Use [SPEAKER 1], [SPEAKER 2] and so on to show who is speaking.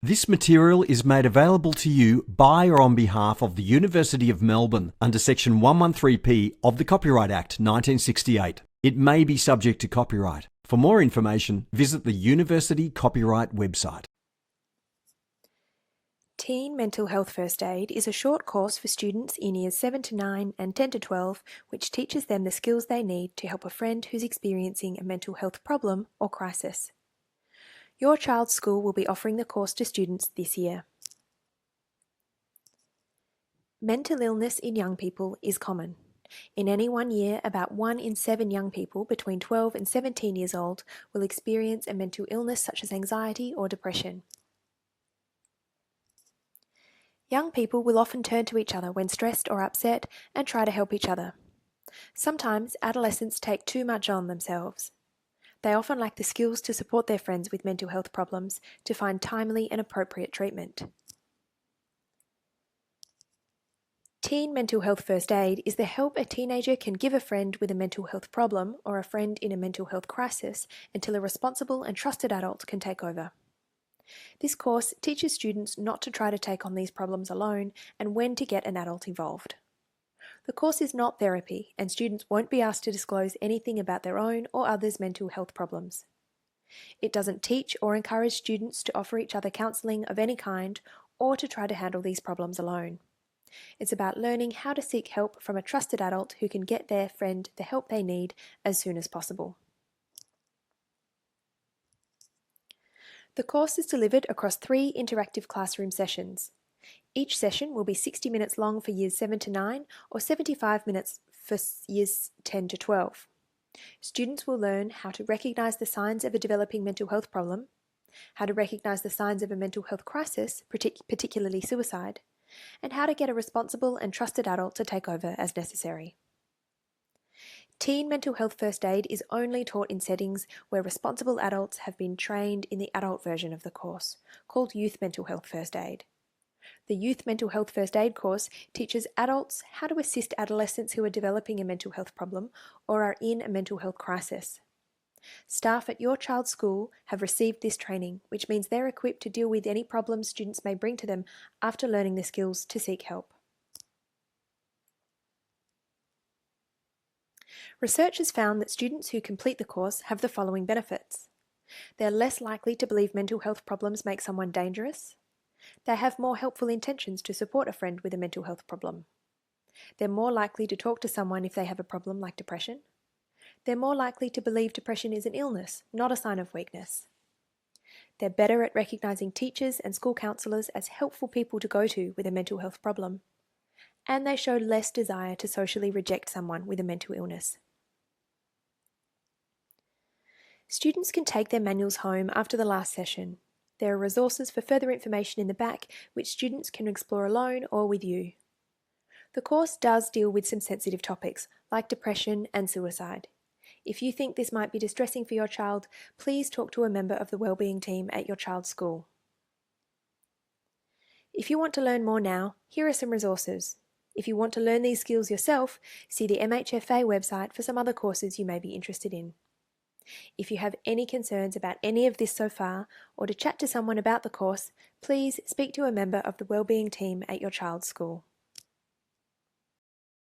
[SPEAKER 1] This material is made available to you by or on behalf of the University of Melbourne under Section 113P of the Copyright Act 1968. It may be subject to copyright. For more information, visit the University Copyright website.
[SPEAKER 2] Teen Mental Health First Aid is a short course for students in Years 7 to 9 and 10 to 12 which teaches them the skills they need to help a friend who's experiencing a mental health problem or crisis. Your child's school will be offering the course to students this year. Mental illness in young people is common. In any one year, about 1 in 7 young people between 12 and 17 years old will experience a mental illness such as anxiety or depression. Young people will often turn to each other when stressed or upset and try to help each other. Sometimes adolescents take too much on themselves. They often lack the skills to support their friends with mental health problems to find timely and appropriate treatment. Teen Mental Health First Aid is the help a teenager can give a friend with a mental health problem or a friend in a mental health crisis until a responsible and trusted adult can take over. This course teaches students not to try to take on these problems alone and when to get an adult involved. The course is not therapy, and students won't be asked to disclose anything about their own or others' mental health problems. It doesn't teach or encourage students to offer each other counselling of any kind or to try to handle these problems alone. It's about learning how to seek help from a trusted adult who can get their friend the help they need as soon as possible. The course is delivered across 3 interactive classroom sessions. Each session will be 60 minutes long for Years 7 to 9 or 75 minutes for Years 10 to 12. Students will learn how to recognise the signs of a developing mental health problem, how to recognise the signs of a mental health crisis, particularly suicide, and how to get a responsible and trusted adult to take over as necessary. Teen Mental Health First Aid is only taught in settings where responsible adults have been trained in the adult version of the course, called Youth Mental Health First Aid. The Youth Mental Health First Aid course teaches adults how to assist adolescents who are developing a mental health problem or are in a mental health crisis. Staff at your child's school have received this training, which means they're equipped to deal with any problems students may bring to them after learning the skills to seek help. Research has found that students who complete the course have the following benefits. They're less likely to believe mental health problems make someone dangerous. They have more helpful intentions to support a friend with a mental health problem. They're more likely to talk to someone if they have a problem like depression. They're more likely to believe depression is an illness, not a sign of weakness. They're better at recognising teachers and school counsellors as helpful people to go to with a mental health problem. And they show less desire to socially reject someone with a mental illness. Students can take their manuals home after the last session. There are resources for further information in the back which students can explore alone or with you. The course does deal with some sensitive topics like depression and suicide. If you think this might be distressing for your child, please talk to a member of the wellbeing team at your child's school. If you want to learn more now, here are some resources. If you want to learn these skills yourself, see the MHFA website for some other courses you may be interested in. If you have any concerns about any of this so far, or to chat to someone about the course, please speak to a member of the wellbeing team at your child's school.